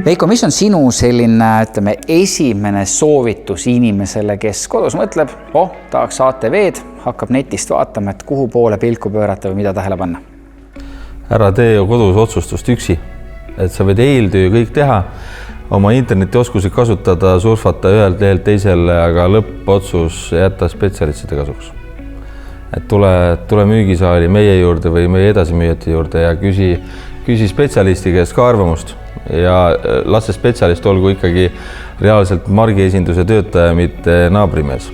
Veiko, mis on sinu selline, ütleme, esimene soovitus inimesele, kes kodus mõtleb, tahaks ATV-d, hakkab netist vaatama, et kuhu poole pilku pöörata või mida tähele panna? Ära tee ju kodus otsustust üksi, et sa võid eeltöö kõik teha, oma internetioskusi kasutada, surfata ühelt lehelt teisele, aga lõppotsus jätta spetsialistide kasuks. Et tule müügisaali meie juurde või meie edasimüüjate juurde ja küsi spetsialisti käest ka arvamust ja las see spetsialist olgu ikkagi reaalselt margiesinduse töötaja, mitte naabrimees.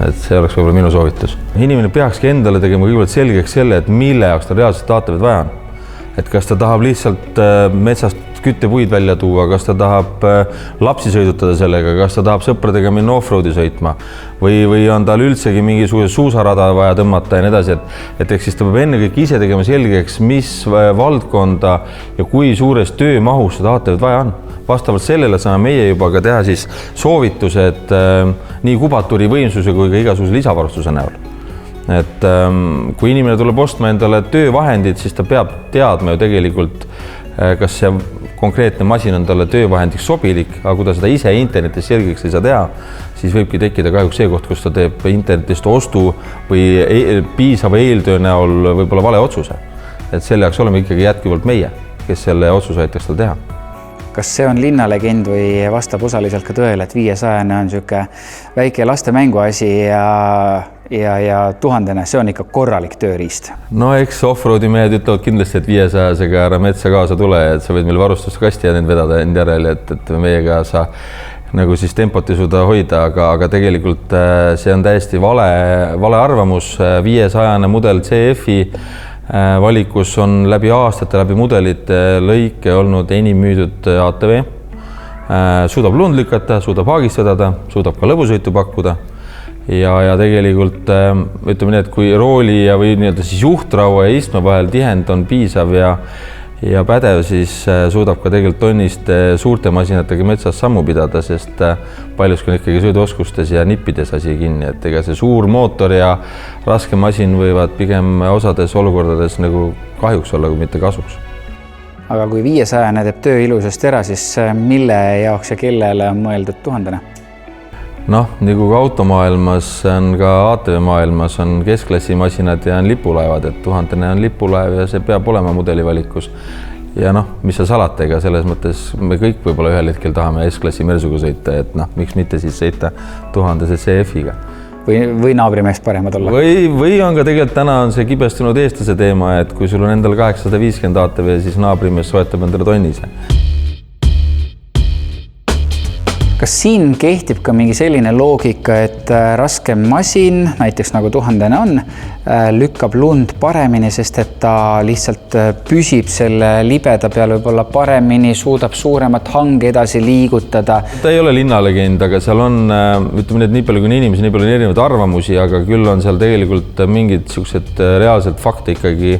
Et see oleks võib-olla minu soovitus. Inimene peakski endale tegema kõigepealt selgeks selle, et mille jaoks ta reaalselt ATV-d vaja on. Et kas ta tahab lihtsalt metsast küttepuid välja tuua, kas ta tahab lapsi sõidutada sellega, kas ta tahab sõpradega minna off-roadi sõitma või on tal üldsegi mingisuguse suusarada vaja tõmmata ja nii edasi, et eks siis ta peab enne kõik ise tegema selgeks, mis valdkonda ja kui suures töömahus seda ATV-d vaja on. Vastavalt sellele saame meie juba ka teha siis soovitused nii kubatuuri võimsuse kui ka igasuguse lisavarustuse näol. Et kui inimene tuleb ostma endale töövahendid, siis ta peab teadma ju tegelikult, kas see konkreetne masin on talle töövahendiks sobilik, aga kui ta seda ise internetis selgeks ei saa teha, siis võibki tekkida kahjuks see koht, kus ta teeb internetist ostu või piisava eeltöö näol võib-olla vale otsuse. Et selle jaoks oleme ikkagi jätkuvalt meie, kes selle otsuse aitaks tal teha. Kas see on linnalegend või vastab osaliselt ka tõele, et 500 on siuke väike laste mänguasi ja 1000, see on ikka korralik tööriist? No eks offroadi mehed ütlevad kindlasti, et 500-sega ära metsa kaasa tule, et sa võid meil varustuskasti ja neid vedada end järel, et meiega sa nagu siis tempot ei suuda hoida, aga tegelikult see on täiesti vale arvamus. 500 mudel CF-i valikus on läbi aastate, läbi mudelite lõike olnud enim müüdud ATV. Suudab lund lükata, suudab haagist vedada, suudab ka lõbusõitu pakkuda. Ja tegelikult ütleme nii, et kui rooli ja või nii-öelda siis juhtraua ja istme vahel tihend on piisav ja pädev, siis suudab ka tegelikult tonnist suurte masinatega metsas sammu pidada, sest paljuski on ikkagi sõiduoskustes ja nippides asi kinni, et ega see suur mootor ja raske masin võivad pigem osades olukordades nagu kahjuks olla, kui mitte kasuks. Aga kui 500 teeb töö ilusasti ära, siis mille jaoks ja kellele on mõeldud 1000? Nagu ka automaailmas on ka ATV maailmas on keskklassimasinad ja on lipulaevad, et 1000 on lipulaev ja see peab olema mudelivalikus. Ja mis sa salatega, selles mõttes me kõik võib-olla ühel hetkel tahame S-klassi Mersuga sõita, et miks mitte siis sõita 1000 CF-iga. Või naabrimeest paremad olla? Või on ka tegelikult täna on see kibestunud eestlase teema, et kui sul on endal 850 ATV, siis naabrimees soetab endale tonnise. Kas siin kehtib ka mingi selline loogika, et raskem masin, näiteks nagu 1000 on, lükkab lund paremini, sest et ta lihtsalt püsib selle libeda peal võib-olla paremini, suudab suuremat hange edasi liigutada? Ta ei ole linnalegend, aga seal on, ütleme nii, et nii palju kui inimesi, nii palju erinevaid arvamusi, aga küll on seal tegelikult mingid sellised reaalsed fakte ikkagi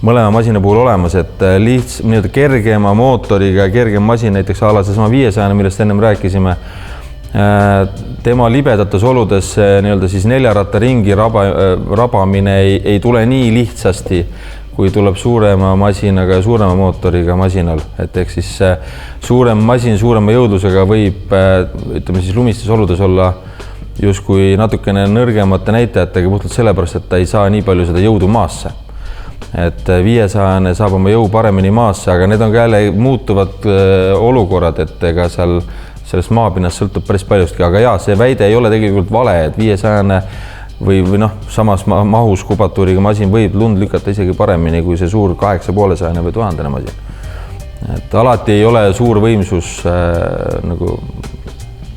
mõlema masina puhul olemas, et lihtsalt kergema mootoriga, kergem masin, näiteks ala seesama 500, millest ennem rääkisime, tema libedates oludes nii-öelda siis 4-ratta ringi rabamine ei tule nii lihtsasti, kui tuleb suurema masinaga ja suurema mootoriga masinal. Et ehk siis suurem masin suurema jõudlusega võib, ütleme siis lumistes oludes olla justkui natukene nõrgemate näitajatega puhtalt sellepärast, et ta ei saa nii palju seda jõudu maasse. Et 500 saab oma jõu paremini maasse, aga need on ka jälle muutuvad olukorrad, et ega sellest maapinnast sõltub päris paljustki, aga jaa, see väide ei ole tegelikult vale, et 500 või samas mahus kubatuuriga masin võib lund lükata isegi paremini kui see suur 850 või 1000 masin. Et alati ei ole suur võimsus nagu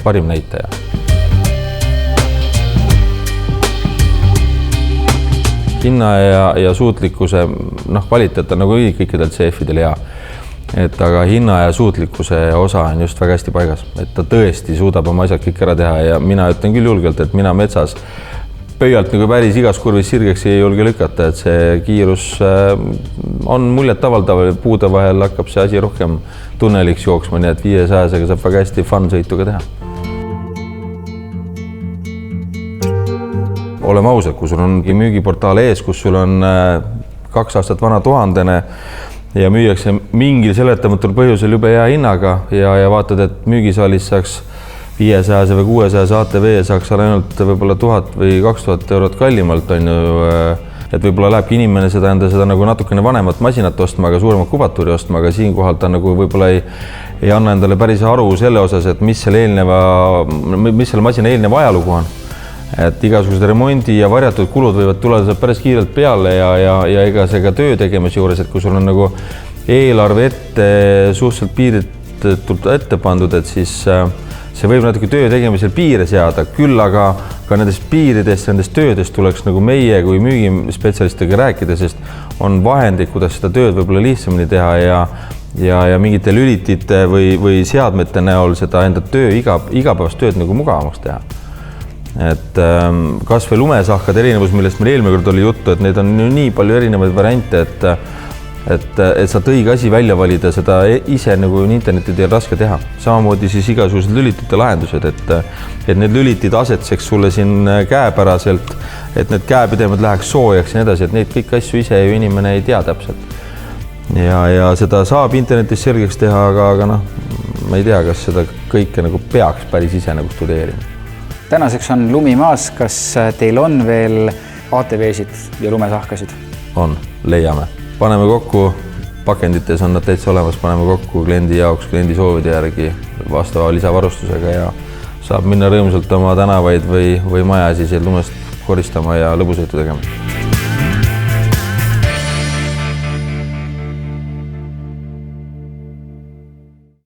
parim näitaja. Hinna ja suutlikkuse kvaliteet on nagu kõikidel CF-idel hea. Aga hinna ja suutlikkuse osa on just väga hästi paigas. Et ta tõesti suudab oma asjad kõik ära teha ja mina ütlen küll julgelt, et mina metsas pöialt nagu päris igas kurvis sirgeks ei julge lükata, et see kiirus on muljet avaldav, puude vahel hakkab see asi rohkem tunneliks jooksma, nii et 500-ga saab väga hästi fun sõitu ka teha. Oleme ausad, kui sul ongi müügiportaal ees, kus sul on 2 aastat vana 1000 ja müüakse mingil seletamatul põhjusel jube hea hinnaga ja vaatad, et müügisaalis saaks 500 või 600 ATV saaks ainult võib-olla 1000 või 2000 eurot kallimalt, on ju, et võib-olla lähebki inimene seda nagu natukene vanemat masinat ostma, aga suuremat kubatuuri ostma, aga siinkohal ta nagu võib-olla ei anna endale päris aru selle osas, et mis selle masina eelneva ajalugu on. Et igasugused remondi ja varjatud kulud võivad tulla päris kiirelt peale ja ega see ka töö tegemise juures, et kui sul on nagu eelarve ette suhteliselt piiritult ette pandud, et siis see võib natuke töö tegemisel piire seada, küll aga ka nendest piiridest, nendest töödest tuleks nagu meie kui müügispetsialistidega rääkida, sest on vahendid, kuidas seda tööd võib-olla lihtsamini teha ja mingite lülitite või seadmete näol seda enda igapäevast tööd nagu mugavamaks teha. Et kas või lumesahkade erinevus, millest meil eelmine kord oli juttu, et need on nii palju erinevaid variante, et saad õige asi välja valida, seda ise nagu interneti teel raske teha. Samamoodi siis igasugused lülitite lahendused, et need lülitid asetseks sulle siin käepäraselt, et need käepidemed läheks soojaks ja nii edasi, et neid kõik asju ise ju inimene ei tea täpselt. Ja seda saab internetis selgeks teha, aga noh, ma ei tea, kas seda kõike nagu peaks päris ise nagu studeerima. Tänaseks on lumi maas, kas teil on veel ATV-sid ja lumesahkasid? On, leiame. Paneme kokku, pakendites on nad täitsa olemas, paneme kokku kliendi jaoks, kliendi soovide järgi vastava lisavarustusega ja saab minna rõõmsalt oma tänavaid või maja siis lumest koristama ja lõbusõitu tegema.